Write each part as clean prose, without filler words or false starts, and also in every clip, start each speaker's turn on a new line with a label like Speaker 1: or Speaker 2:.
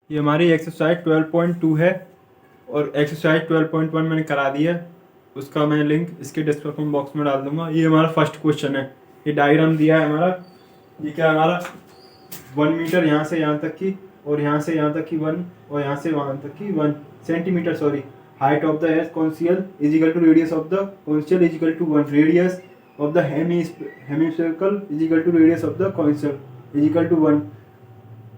Speaker 1: ये हमारी एक्सरसाइज 12.2 है और एक्सरसाइज 12.1 मैंने करा दी है। उसका मैं लिंक इसके डिस्क्रिप्शन बॉक्स में डाल दूंगा। ये हमारा फर्स्ट क्वेश्चन है। ये डायग्राम दिया है हमारा। ये क्या है हमारा 1 मीटर यहाँ से यहाँ तक की, और यहाँ से यहाँ तक की 1, और यहाँ से वहाँ तक की 1 centimetre sorry. Height of the edge conical is equal to radius of the conical is equal to 1। Radius of the hemispherical is equal to radius of the conical is equal to 1।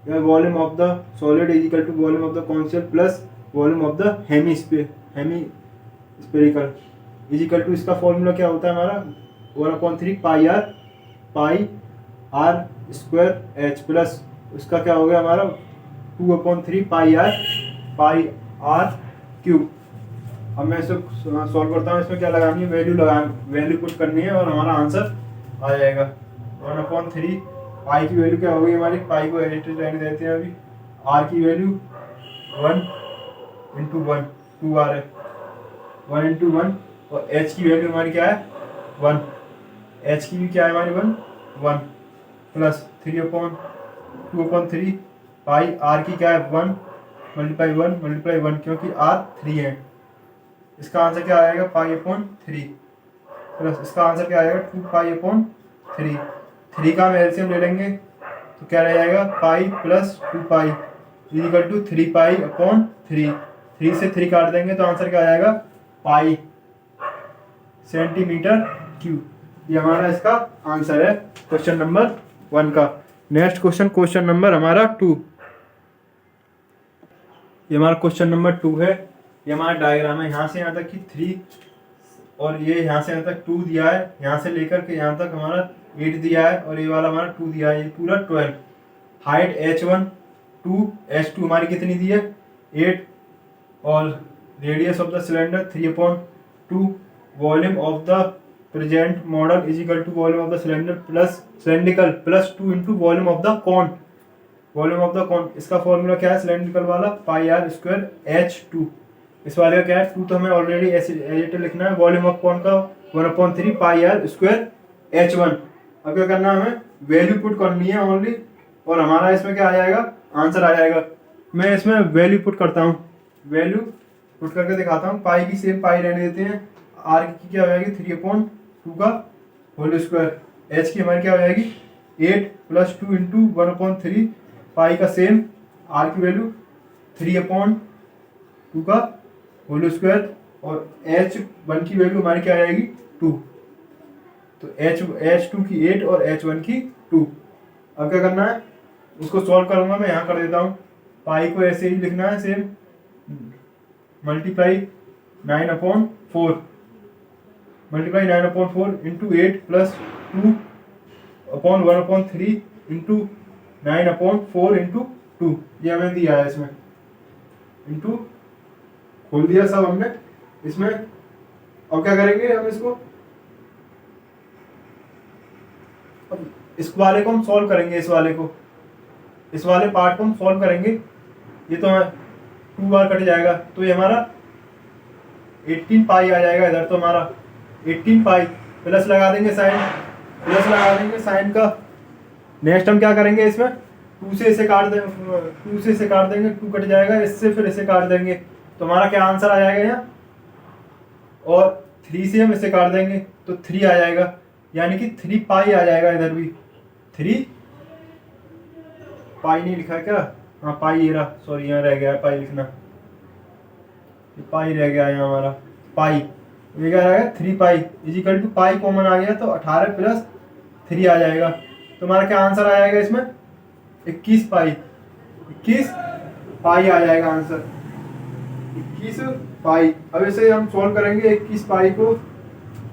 Speaker 1: Volume of the solid is equal to volume of the conical plus volume of the hemispherical is equal to, इसका formula क्या होता है हमारा 1/3 pi r square H plus उसका क्या हो गया हमारा 2/3 पाई आर क्यूब। अब मैं इसे सॉल्व करता हूँ। इसमें क्या लगानी है, वैल्यू पुट करनी है और हमारा आंसर आ जाएगा 1/3। पाई की वैल्यू क्या हो गई हमारी, पाई को एडिटेड रहने देते हैं अभी। आर की वैल्यू 1 × 1 2 आर है 1 × 1, और एच की वैल्यू हमारी क्या है 1। एच की भी क्या है हमारी 1 प्लस 3/2/3 पाई आर की क्या है 1 × 1 क्योंकि आर 3 है। इसका आंसर क्या आएगा पाई/3 प्लस इसका आंसर क्या आएगा 2 पाई/3। 3 का हम एलसीएम ले लेंगे तो क्या रह जाएगा pi plus 2 pi is equal to 3 pi. 3 से 3 काट देंगे तो आंसर क्या आ जाएगा पाई सेंटीमीटर क्यूब। ये हमारा इसका आंसर है क्वेश्चन नंबर 1 का। नेक्स्ट क्वेश्चन नंबर हमारा 2। ये हमारा क्वेश्चन नंबर 2 है। ये हमारा डायग्राम है। यहाँ से यहाँ तक की 3 और ये यहाँ से यहाँ तक 2 दिया है। यहाँ से लेकर के यहाँ तक हमारा 8 दिया है और ये वाला हमारा 2 दिया है। ये पूरा 12। हाइट h1 2 h2 हमारी कितनी दी है 8, और radius of the cylinder 3/2। Volume of the present model is equal to volume of the cylinder plus cylindrical plus 2 × volume of the cone. Volume of the cone इसका फॉर्मूला क्या है cylindrical वाला पाई r square h2। इस वाले का क्या है 2 तो हमें ऑलरेडी एज लिखना है। वॉल्यूम ऑफ कॉन का 1/3 पाई आर स्क्वायर h1। अब क्या करना है हमें वैल्यू पुट करनी है ओनली, और हमारा इसमें क्या आ जाएगा आंसर आ जाएगा। मैं इसमें वैल्यू पुट करता हूँ, वैल्यू पुट करके दिखाता हूँ। पाई की सेम पाई रहने देते हैं। आर की क्या हो जाएगी 3/2 का होल स्क्वायर। एच की हमारी क्या हो जाएगी 8 प्लस 2 × 1/3 पाई का सेम। आर की वैल्यू 3/2 का होल स्क्वायर, और h1 की वैल्यू हमारी क्या आ जाएगी 2। तो h2 की 8 और h1 की 2। अब क्या करना है उसको सॉल्व करूंगा मैं। यहाँ कर देता हूँ। पाई को ऐसे ही लिखना है same, multiply 9/4 into 8 plus 2/1/3 into 9/4 into 2। ये हमें दिया है इसमें, इंटू खोल दिया सब हमने इसमें। अब क्या करेंगे हम इसको, अब इस वाले को हम सॉल्व करेंगे। इस वाले पार्ट को हम सॉल्व करेंगे। ये तो 2 बार कट जाएगा तो ये हमारा 18 पाई आ जाएगा। इधर तो हमारा 18 पाई प्लस लगा देंगे साइन का। नेक्स्ट हम क्या करेंगे इसमें 2 से इसे काट देंगे 2 कट जाएगा इससे, फिर इसे काट देंगे तो हमारा क्या आंसर आ जाएगा यहाँ। और 3 से हम इसे काट देंगे तो 3 आ जाएगा, यानी कि 3 पाई आ जाएगा। इधर भी 3 पाई नहीं लिखा है क्या, हाँ पाई ये रहा, सॉरी यहाँ रह गया है पाई लिखना। पाई रह गया है यहाँ हमारा पाई। ये क्या रहेगा 3 pi is equal to pi common आ गया तो 18 प्लस 3 आ जाएगा। तो हमारा क्या आंसर आ जाएगा इसमें 21 पाई आ जाएगा आंसर 21 पाई। अब इसे हम सॉल्व करेंगे 21 पाई को,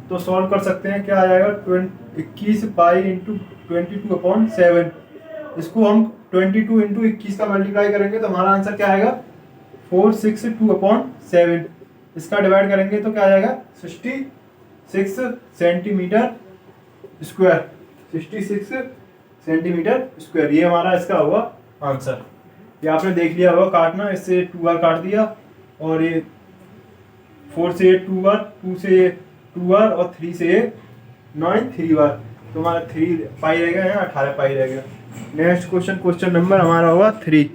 Speaker 1: तो सॉल्व कर सकते हैं। क्या आ जाएगा 21 पाई इंटू 22/7। इसको हम 22 इंटू 21 का मल्टीप्लाई करेंगे तो हमारा आंसर क्या आएगा 462/7। इसका डिवाइड करेंगे तो क्या आ जाएगा 66 सेंटीमीटर स्क्वायर 66 सेंटीमीटर स्क्वायर। ये हमारा इसका हुआ आंसर। ये आपने देख लिया होगा काटना। इससे 2 बार काट दिया, और ये 4 से 2 बार, 2 से 2 बार, और 3 से 9 3 बार। तो हमारा 3 पाई रह गया, यहाँ 18 पाई रह गया। नेक्स्ट क्वेश्चन नंबर हमारा होगा 3।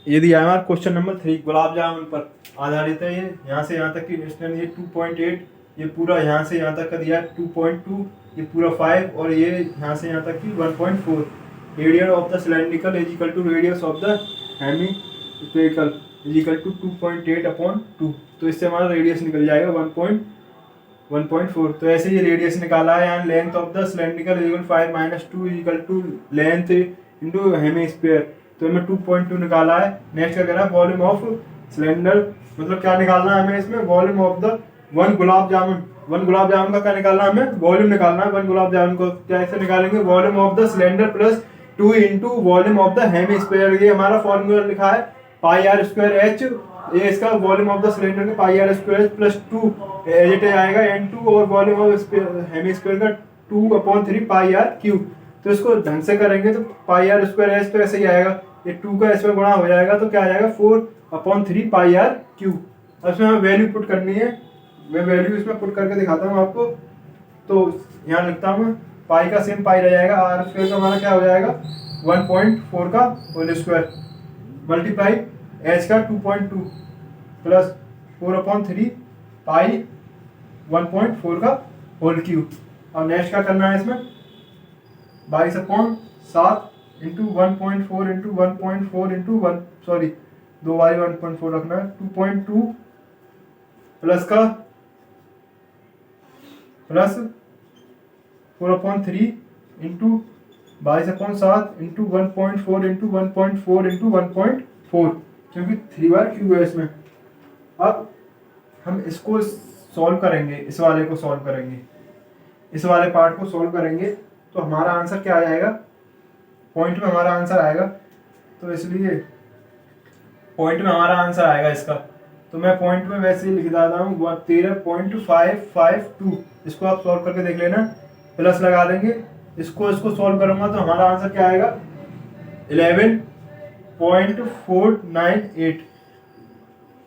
Speaker 1: ये दिया है हमारा क्वेश्चन नंबर 3 गुलाब जामुन पर आधारित है। ये यहाँ से यहाँ तक की डिस्टेंस ये 2.8, ये पूरा यहाँ से यहाँ तक का दिया है 2.2, ये पूरा 5 और ये यहाँ से यहाँ तक की 1.4। Radius of the cylindrical is equal to radius of the hemispherical is equal to 2.8/2। तो इससे हमारा रेडियस निकल जाएगा 1.4। तो ऐसे ये रेडियस निकाला है। And length of the cylindrical is equal 5 - 2 is equal to length into hemisphere. तो हमें 2.2 निकाला है। नेक्स्ट क्या कह रहा है, वॉल्यूम ऑफ सिलेंडर, मतलब क्या निकालना है हमें इसमें, volume of the one gulab jamun. One gulab jamun का क्या निकालना है हमें, वॉल्यूम निकालना है। वन गुलाब जामुन को कैसे निकालेंगे, volume of the cylinder plus 2 into volume of the hemisphere. ये हमारा फॉर्मूला लिखा है πr²h। ये इसका वॉल्यूम ऑफ द सिलेंडर का πr² प्लस 2 एज आएगा n2 और वॉल्यूम ऑफ हेमी स्फीयर का 2/3 πr³। तो इसको ढंग से करेंगे तो πr²h तो ऐसे ही आएगा, ये 2 का इसमें गुणा हो जाएगा तो क्या आ जाएगा 4/3 πr³। अब इसमें हमें वैल्यू पुट करनी है। मैं वैल्यू इसमें पुट करके दिखाता हूँ आपको। तो यहाँ लिखता हूँ, पाई का सेम पाई रह जाएगा, आर स्क्वायर का हमारा क्या हो जाएगा 1.4 का होल स्क्वायर मल्टीप्लाई एच का 2.2 प्लस 4/3 पाई 1.4 का होल क्यूब। और नेक्स्ट क्या करना है इसमें, 22/7 into 1.4 into 1.4 into 1, sorry 2 by 1.4 रखना है, 2.2 प्लस का plus 4/3 into 22/7 into 1.4 into 1.4 into 1.4, क्योंकि 3 बार क्यूब है इसमें। अब हम इसको सॉल्व करेंगे, इस वाले को सॉल्व करेंगे, इस वाले पार्ट को सॉल्व करेंगे तो हमारा आंसर क्या आ जाएगा, पॉइंट में हमारा आंसर आएगा। तो इसलिए पॉइंट में हमारा आंसर आएगा इसका। तो मैं पॉइंट में वैसे ही लिख देता हूँ 13.552। इसको आप सॉल्व करके देख लेना, प्लस लगा देंगे। इसको सॉल्व करूंगा तो हमारा आंसर क्या आएगा 11.498।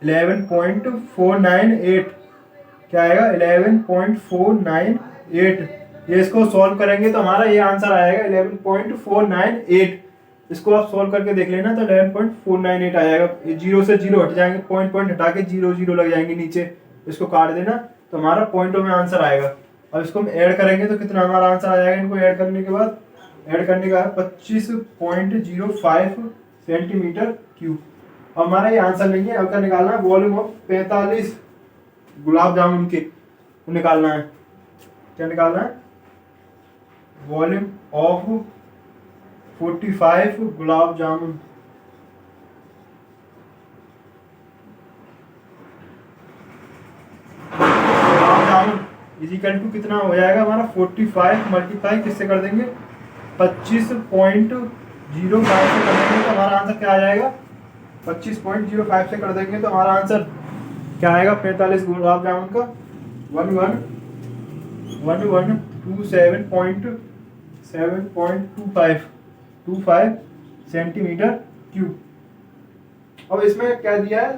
Speaker 1: 11.498 क्या आएगा 11.498। ये इसको सॉल्व करेंगे तो हमारा ये आंसर आएगा 11.498। इसको आप सॉल्व करके देख लेना तो 11.498 आएगा। जीरो से जीरो हट जाएंगे, पॉइंट हटा के 0 लग जाएंगे नीचे, इसको काट देना तो हमारा पॉइंटों में आंसर आएगा। अब इसको हम ऐड करेंगे तो कितना हमारा आंसर आ जाएगा। इनको ऐड करने के बाद ऐड करने का है 25.05 सेंटीमीटर क्यूब। अब हमारा ये आंसर नहीं है। अब क्या निकालना है, वॉल्यूम ऑफ 45 गुलाब जामुन के निकालना है। क्या निकालना है, volume of 45 gulab jamun. Gulab jamun equal to कितना हो जाएगा हमारा 45 मल्टीप्लाई किससे कर देंगे 25.05 से कर देंगे तो हमारा आंसर क्या आ जाएगा 25.05 से कर देंगे तो हमारा आंसर क्या आएगा 45 गुलाब जामुन का 1127.25 सेंटीमीटर क्यूब। अब इसमें क्या दिया है,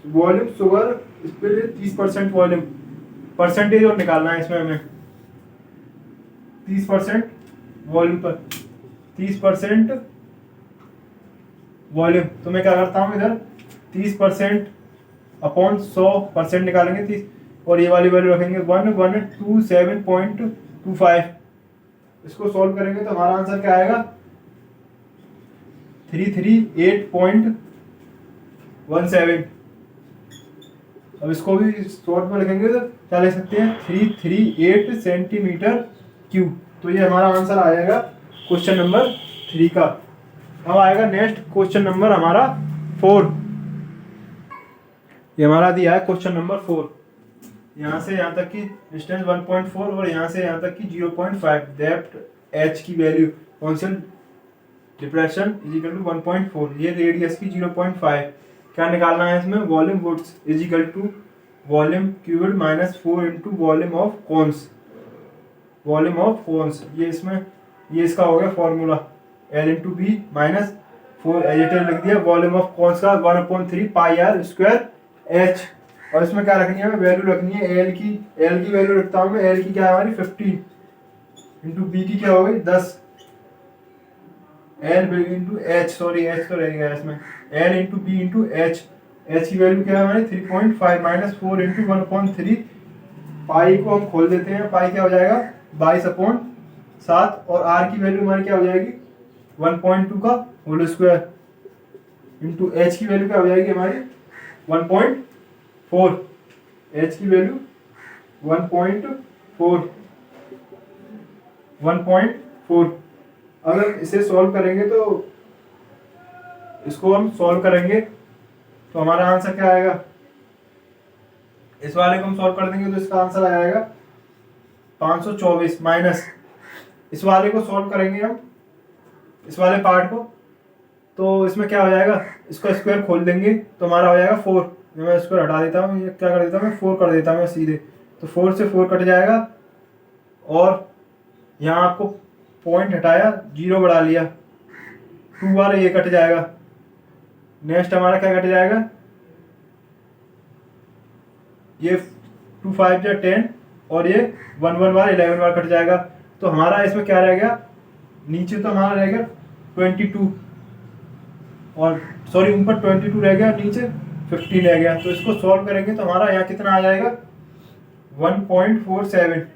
Speaker 1: वॉल्यूम शुगर इस पे 30% वॉल्यूम, परसेंटेज और निकालना है इसमें हमें 30% वॉल्यूम पर 30% वॉल्यूम। तो मैं क्या करता हूँ इधर 30% अपॉन 100% निकालेंगे 30 और ये वाली वैल्यू रखेंगे 1127.25। इसको सॉल्व करेंगे तो हमारा आंसर क्या आएगा 338.17। अब इसको भी शॉर्ट में लिखेंगे तो क्या लिख सकते हैं 338 सेंटीमीटर क्यूब। तो ये हमारा आंसर आएगा क्वेश्चन नंबर 3 का। अब आएगा नेक्स्ट क्वेश्चन नंबर हमारा 4। ये हमारा दिया है क्वेश्चन नंबर 4। यहाँ से यहाँ तक की डिस्टेंस 1.4 और यहाँ से यहाँ तक की 0.5। डेप्थ h की value constant depression is equal to 1.4। ये रेडियस की 0.5। क्या निकालना है इसमें, volume woods is equal to volume cubed minus 4 into volume of cones. Volume of cones ये इसमें ये इसका हो गया formula L into B minus 4 एजिटेड लिख दिया। वॉल्यूम ऑफ कॉन्स का 1/3 पाई आर स्क्वायर एच। और इसमें क्या रखनी है, वैल्यू रखनी है L की वैल्यू रखता हूँ मैं। L की क्या है हमारी 15 इंटू बी की क्या हो गई 10 L B into H, sorry H तो रह गया इसमें, L into B into H. H की वैल्यू क्या है हमारी 3.5 माइनस 4 इंटू 1/3। पाई को हम खोल देते हैं, पाई क्या हो जाएगा 22/7, और आर की वैल्यू हमारी क्या हो जाएगी 1.2 का होल स्क्वायर इंटू एच की वैल्यू क्या हो जाएगी हमारी 1.4। एच की वैल्यू 1.4 1.4। अगर इसे सॉल्व करेंगे तो इसको हम सॉल्व करेंगे तो हमारा आंसर क्या आएगा, इस वाले को हम सॉल्व कर देंगे तो इसका आंसर आएगा 524 माइनस इस वाले को सॉल्व करेंगे हम, इस वाले पार्ट को, तो इसमें क्या हो जाएगा, इसका स्क्वायर खोल देंगे तो हमारा हो जाएगा 4। मैं स्क्वायर हटा देता हूँ, ये क्या कर देता हूँ मैं 4 कर देता हूँ सीधे, तो 4 से 4 कट जाएगा, और यहाँ आपको पॉइंट हटाया 0 बढ़ा लिया, 2 बार ये कट जाएगा। नेक्स्ट हमारा क्या कट जाएगा, ये 2 5 या 10, और ये 1 1 बार 11 बार कट जाएगा। तो हमारा इसमें क्या रह गया, नीचे तो हमारा रह गया 22, और सॉरी ऊपर 22 रह गया, नीचे 15 रह गया। तो इसको सॉल्व करेंगे तो हमारा यहाँ कितना आ जाएगा 1.47।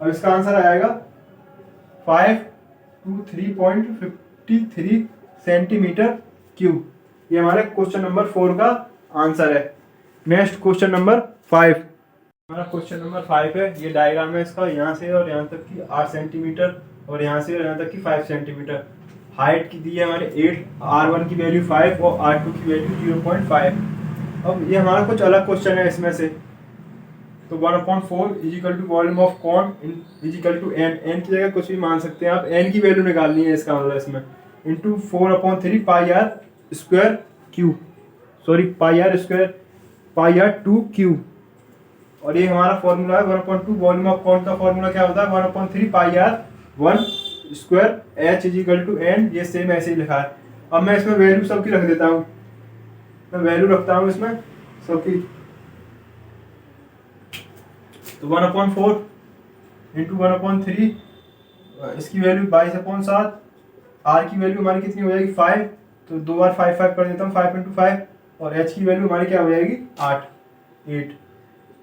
Speaker 1: अब इसका आंसर आएगा 523.53 सेंटीमीटर क्यूब। ये हमारे क्वेश्चन नंबर 4 का आंसर है। Next question number 5। हमारा क्वेश्चन नंबर 5 है, ये डायग्राम है इसका, यहाँ से और यहाँ तक की 8 सेंटीमीटर, और यहाँ से और यहाँ तक की 5 सेंटीमीटर। हाइट की दी है हमारे 8, R1 की वैल्यू 5 और R2 की वैल्यू 0.5। अब ये हमारा कुछ अलग क्वेश्चन है इसमें से, तो 1/4 is equal to volume of cone is equal to N, N की जगह कुछ भी मान सकते हैं आप, एन की वैल्यू निकालनी है इसका मतलब इसमें, into 4/3 pi r square cube, sorry pi r square pi r 2 cube. और ये हमारा फॉर्मूला है 1/2 वॉल्यूम ऑफ कॉन का फॉर्मूला क्या होता है 1/3 pi r 1 square H is equal to N, ये सेम ऐसे ही लिखा है। अब मैं इसमें वैल्यू सबकी रख देता हूँ, मैं वैल्यू रखता हूँ इसमें सबकी, तो 1/4 इंटू 1/3, इसकी वैल्यू 22/7, आर की वैल्यू हमारी कितनी हो जाएगी 5, तो 2 बार 5 5 कर देता हूँ 5 इंटू 5, और एच की वैल्यू हमारी क्या हो जाएगी 8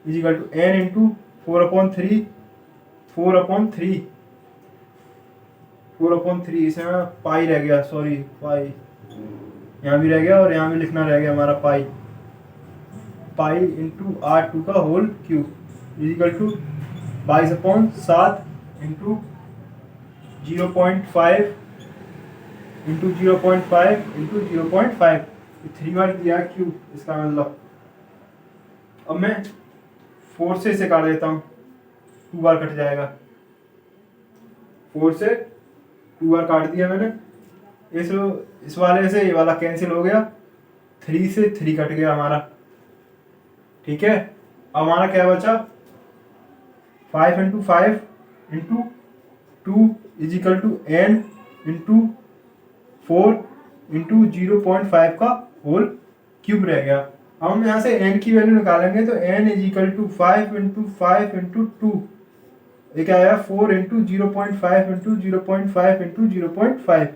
Speaker 1: is equal to N into 4/3 इसमें पाई रह गया, सॉरी पाई यहाँ भी रह गया और यहाँ भी लिखना रह गया हमारा पाई इंटू R2 का whole cube is equal to 22/7 into 0.5 into 0.5 into 0.5, 3 बार दिया क्यूब इसका मतलब। अब मैं 4 से इसे काट देता हूँ, 2 बार कट जाएगा, 4 से 2 बार काट दिया मैंने, इस वाले से ये वाला कैंसिल हो गया, 3 से 3 कट गया हमारा, ठीक है। अब हमारा क्या बचा 5 into 5 into 2 is equal to N into 4 into 0.5 का होल क्यूब रह गया। अब हम यहाँ से n की वैल्यू निकालेंगे तो n is equal to 5 into 5 into 2, ये क्या आया 4 इंटू 0.5 इंटू 0.5 इंटू 0.5,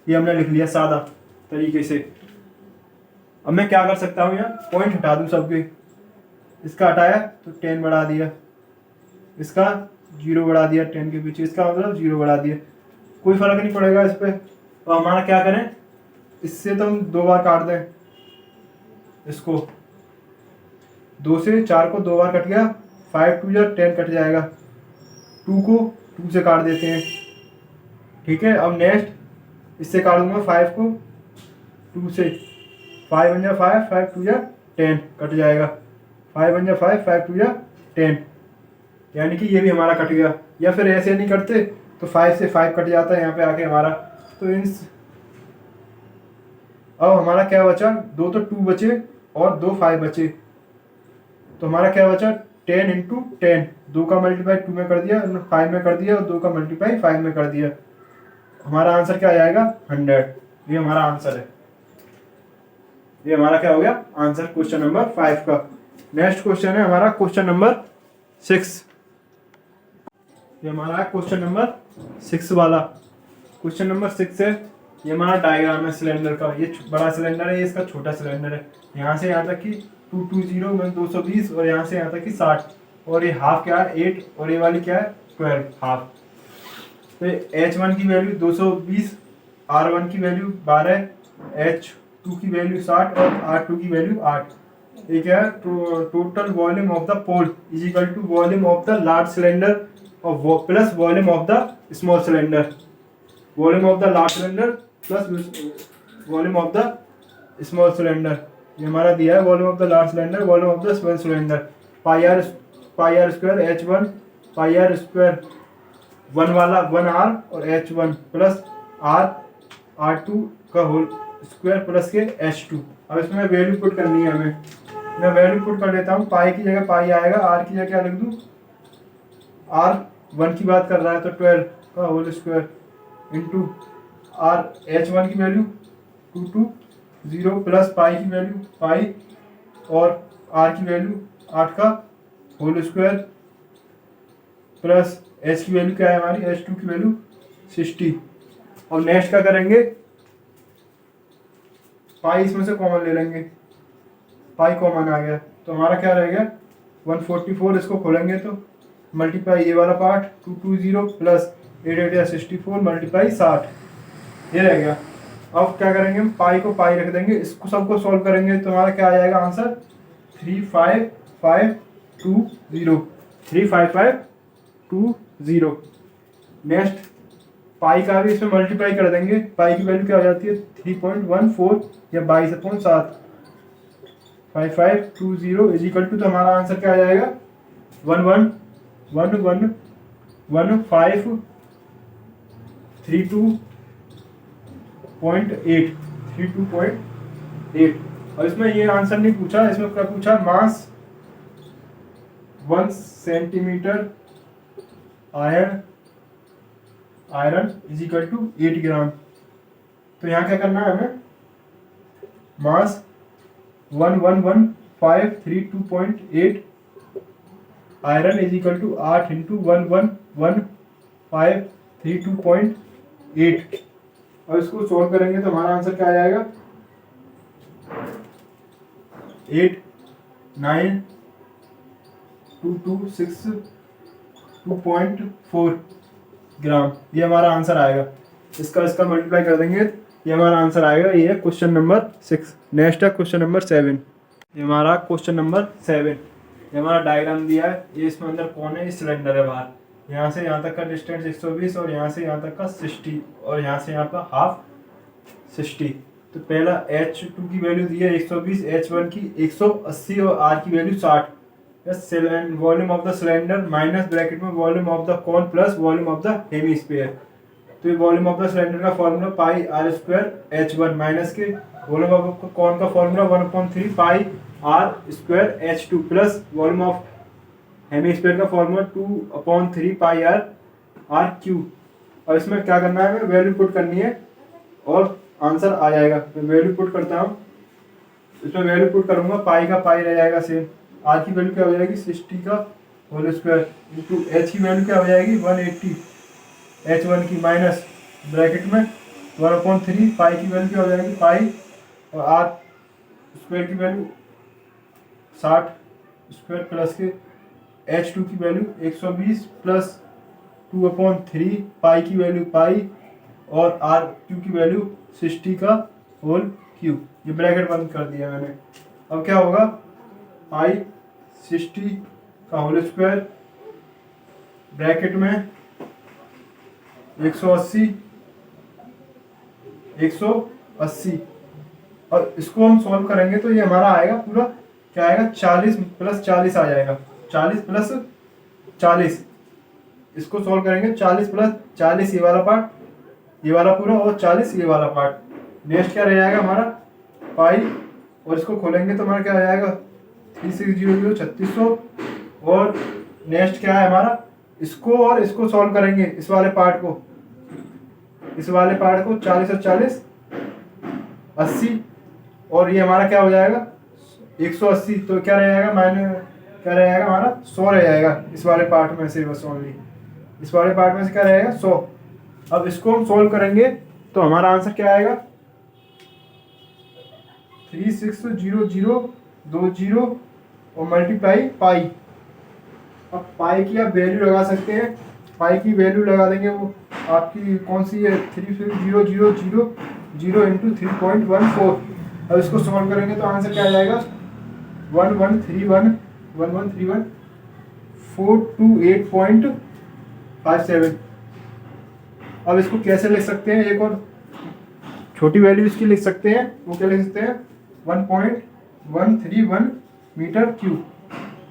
Speaker 1: ये हमने लिख लिया सादा तरीके से। अब मैं क्या कर सकता हूँ, यहाँ पॉइंट हटा दूँ सबके, इसका हटाया तो 10 बढ़ा दिया, इसका 0 बढ़ा दिया 10 के पीछे, इसका मतलब 0 बढ़ा दिया, कोई फर्क नहीं पड़ेगा इस पर। तो हमारा क्या करें, इससे तो हम 2 बार काट दें, इसको 2 से 4 को 2 बार कट गया, 5 2 या 10 कट जाएगा, 2 को 2 से काट देते हैं, ठीक है। अब नेक्स्ट इससे काटूंगा 5 को 2 से, 5 बन जा 5 5 2 या 10 कट जाएगा, 5 बन जा 5 5 2 या 10, यानी कि ये भी हमारा कट गया। या फिर ऐसे नहीं करते तो 5 से 5 कट जाता है यहाँ पे आके हमारा। तो अब हमारा क्या बचा, 2 तो 2 बचे और 2 5 बचे, तो हमारा क्या बचा 10 इंटू 10, 2 का मल्टीप्लाई 2 में कर दिया, 5 में कर दिया, और 2 का मल्टीप्लाई 5 में कर दिया। हमारा आंसर क्या आ जाएगा 100। ये हमारा आंसर है, ये हमारा क्या हो गया आंसर क्वेश्चन नंबर 5 का। नेक्स्ट क्वेश्चन है हमारा क्वेश्चन नंबर 6। ये हमारा क्वेश्चन नंबर 6 वाला क्वेश्चन नंबर 6 है, ये हमारा डायग्राम है सिलेंडर का। ये बड़ा सिलेंडर है, ये इसका छोटा सिलेंडर है। यहाँ से यहाँ तक कि 220 220 और यहाँ से यहाँ तक कि 60, और ये हाफ क्या है 8 और ये वाली क्या है 12 हाफ। तो H1 की वैल्यू 220, R1 की वैल्यू 12, H2 की वैल्यू 60 और R2 की वैल्यू 8। ये क्या है total volume of the pole is equal to volume of the large cylinder और plus volume of the small cylinder. Volume of the large cylinder plus volume of the small cylinder. ये हमारा दिया है volume of the large cylinder, volume of the small cylinder. Pi r square H1 pi r square 1 वाला 1R और H1 plus R2 का whole square plus के H2। अब इसमें वैल्यू पुट करनी है हमें। मैं वैल्यू पुट कर देता हूँ। पाई की जगह पाई आएगा, R की जगह क्या लिख दूँ, R1 की बात कर रहा है तो 12 का whole square into R H1 की वैल्यू 220 प्लस पाई की वैल्यू पाई और R की वैल्यू 8 का होल स्क्वायर प्लस H की वैल्यू क्या है हमारी, H2 की वैल्यू 60। और नेक्स्ट क्या करेंगे, पाई इसमें से कॉमन ले लेंगे। पाई कॉमन आ गया तो हमारा क्या रह गया 144। इसको खोलेंगे तो मल्टीप्लाई ये वाला पार्ट 220 प्लस 8 या 64 मल्टीप्लाई 60, ये रह गया। अब क्या करेंगे हम, पाई को पाई रख देंगे, इसको सबको सॉल्व करेंगे तो हमारा क्या आ जाएगा आंसर 35520 35520। नेक्स्ट पाई का भी इसमें मल्टीप्लाई कर देंगे। पाई की वैल्यू क्या हो जाती है 3.14 या 22/7। 5520 इज इक्वल टू, तो हमारा आंसर क्या आ जाएगा 111532.8 और इसमें ये आंसर नहीं पूछा, इसमें क्या पूछा, mass 1 centimetre iron is equal to 8 gram. तो यहाँ क्या करना है हमें, mass 11152.8 iron is equal to 8 into 11152.8 और इसको सोल्व करेंगे तो हमारा आंसर क्या आ जाएगा 89226.2.4 ग्राम। ये हमारा आंसर आएगा। इसका मल्टीप्लाई कर देंगे, ये हमारा आंसर आएगा। ये है क्वेश्चन नंबर 6। नेक्स्ट है क्वेश्चन नंबर 7। ये हमारा क्वेश्चन नंबर 7। ये हमारा डायग्राम दिया है, ये इसमें अंदर कौन है, सिलेंडर है बाहर। यहाँ से यहाँ तक का डिस्टेंस 120 और यहाँ से यहाँ तक का 60 और यहाँ से यहाँ का हाफ 60। तो पहला H2 की वैल्यू दी है 120, H1 की 180 और R की value 60। Volume of the cylinder minus bracket में volume of the cone plus volume of the hemisphere. तो ये वॉल्यूम ऑफ द सिलेंडर का formula pi R square H1 minus के वॉल्यूम ऑफ कॉन का formula 1/3 pi R square H2 plus volume of hemisphere का formula 2/3 pi R cube. और इसमें क्या करना है, हमें वैल्यू पुट करनी है और आंसर आ जाएगा। मैं वैल्यू पुट करता हूँ, इसमें वैल्यू पुट करूंगा, पाई का पाई रह जाएगा सेम। R की वैल्यू क्या हो जाएगी 60 का होल स्क्वायर इंटू H की वैल्यू क्या हो जाएगी 180 H1 की माइनस ब्रैकेट में 1/3 पाई की वैल्यू क्या हो जाएगी पाई और R स्क्वायर की वैल्यू 60 स्क्वायर प्लस के H2 की वैल्यू 120 प्लस 2/3 पाई की वैल्यू पाई और R क्यू की वैल्यू 60 का होल क्यूब। ये ब्रैकेट बंद कर दिया मैंने। अब क्या होगा पाई 60 का होल स्क्वायर ब्रैकेट में 180 और इसको हम सॉल्व करेंगे तो ये हमारा आएगा पूरा क्या आएगा 40 प्लस 40 आ जाएगा। 40 प्लस 40 इसको सॉल्व करेंगे 40 प्लस 40 ये वाला पार्ट, ये वाला पूरा और 40 ये वाला पार्ट। नेक्स्ट क्या रह जाएगा हमारा पाई और इसको खोलेंगे तो हमारा क्या आ जाएगा 3600 3600 और नेक्स्ट क्या है हमारा इसको और इसको सॉल्व करेंगे इस वाले पार्ट को 40 और 40 80 और ये हमारा क्या हो जाएगा 180। तो क्या रह जाएगा क्या रह जाएगा हमारा 100 रह जाएगा इस वाले पार्ट में से, बस ओनली इस वाले पार्ट में से क्या रहेगा 100। अब इसको हम सॉल्व करेंगे तो हमारा आंसर क्या आएगा, 3600 और मल्टीप्लाई पाई। अब पाई की आप वैल्यू लगा सकते हैं, पाई की वैल्यू लगा देंगे, वो आपकी कौन सी है, 35000 इंटू 3.14। अब इसको सॉल्व करेंगे तो आंसर क्या आ जाएगा, 1131,428.57। अब इसको कैसे लिख सकते हैं, एक और छोटी वैल्यू इसकी लिख सकते हैं, वो क्या लिख सकते हैं, 1.131 मीटर क्यूब।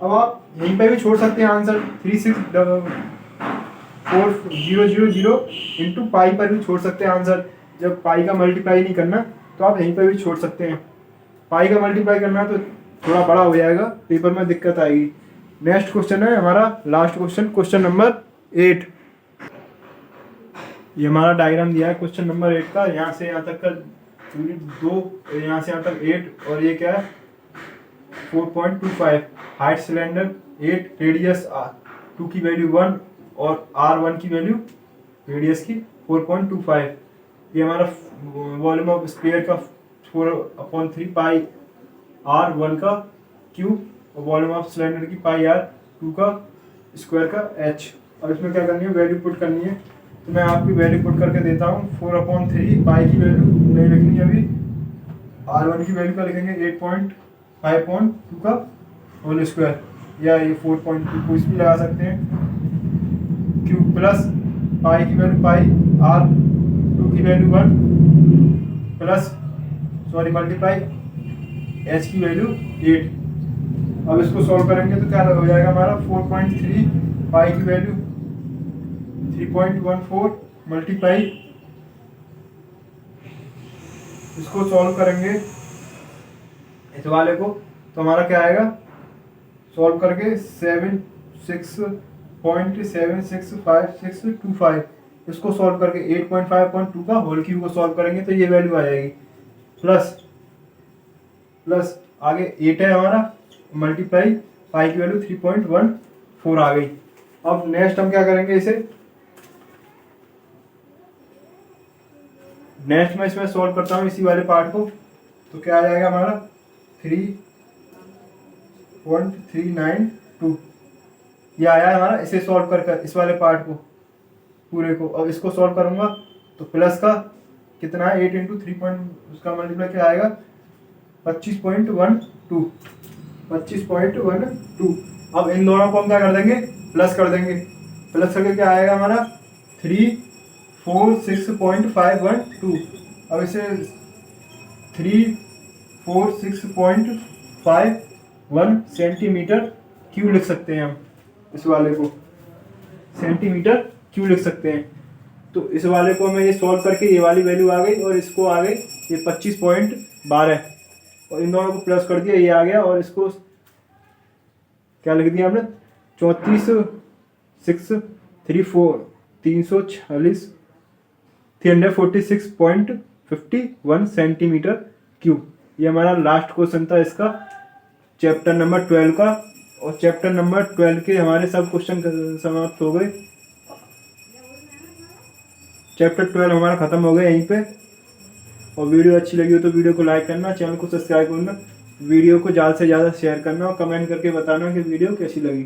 Speaker 1: अब आप यहीं पे भी छोड़ सकते हैं आंसर, 364000 इंटू पाई पर भी छोड़ सकते हैं आंसर। जब पाई का मल्टीप्लाई नहीं करना तो आप यहीं पर भी छोड़ सकते हैं, पाई का मल्टीप्लाई करना है तो थोड़ा बड़ा हो जाएगा, पेपर में दिक्कत आएगी। नेक्स्ट क्वेश्चन है हमारा लास्ट क्वेश्चन, क्वेश्चन नंबर 8। ये हमारा डायग्राम दिया है क्वेश्चन नंबर 8 का, यहाँ से यहाँ तक का दूरी 2, यहाँ से यहाँ तक 8, और ये क्या है 4.25, हाइट सिलेंडर 8, रेडियस 2 की वैल्यू 1 और R1 की वैल्यू रेडियस की 4.25। ये हमारा वॉल्यूम ऑफ स्फीयर का 4/3 पाई R1 का क्यूब, और वॉल्यूम ऑफ सिलेंडर की पाई R2 का स्क्वायर का H। अब इसमें क्या करनी है, वैल्यू पुट करनी है, तो मैं आपकी वैल्यू पुट करके देता हूँ। 4/3 पाई की वैल्यू नहीं लिखनी है अभी, R1 की वैल्यू का लिखेंगे 8.5/2 का होल स्क्वायर, या ये 4.2 कुछ भी लगा सकते हैं, क्यूब प्लस पाई की वैल्यू पाई, R2 की वैल्यू 1 प्लस मल्टीप्लाई H की वैल्यू 8। अब इसको सॉल्व करेंगे तो क्या हो जाएगा हमारा, 4.3 पाई की वैल्यू 3.14 मल्टीप्लाई, इसको सॉल्व करेंगे इस वाले को तो हमारा क्या आएगा, सॉल्व करके 76.7652625, इसको सॉल्व करके 8.5.2 का होल क्यूब को सॉल्व करेंगे तो ये वैल्यू आ जाएगी, प्लस आगे 8 है हमारा, मल्टीप्लाई पाई की वैल्यू 3.14 आ गई। अब नेक्स्ट हम क्या करेंगे, इसे नेक्स्ट में इसमें सॉल्व करता हूँ इसी वाले पार्ट को, तो क्या आ जाएगा हमारा 3.392, ये आया है हमारा। इसे सॉल्व कर इस वाले पार्ट को पूरे को, अब इसको सॉल्व करूंगा तो प्लस का कितना है 8 इंटू 3 उसका मल्टीप्लाई क्या आएगा 25.12। अब इन दोनों को हम क्या कर देंगे, प्लस कर देंगे, प्लस करके क्या आएगा हमारा 346.512। अब इसे 346.51 सेंटीमीटर क्यूब लिख सकते हैं हम, इस वाले को सेंटीमीटर क्यूब लिख सकते हैं। तो इस वाले को हमें ये सॉल्व करके ये वाली वैल्यू आ गई, और इसको आ गई ये 25.12, और इन दोनों को प्लस कर दिया, ये आ गया, और इसको क्या लिख दिया हमने 346.51 सेंटीमीटर क्यूब। ये हमारा लास्ट क्वेश्चन था इसका, चैप्टर नंबर 12 का, और चैप्टर नंबर 12 के हमारे सब क्वेश्चन समाप्त हो गए। चैप्टर 12 हमारा खत्म हो गया यहीं पे। और वीडियो अच्छी लगी हो तो वीडियो को लाइक करना, चैनल को सब्सक्राइब करना, वीडियो को ज़्यादा से ज़्यादा शेयर करना, और कमेंट करके बताना कि वीडियो कैसी लगी।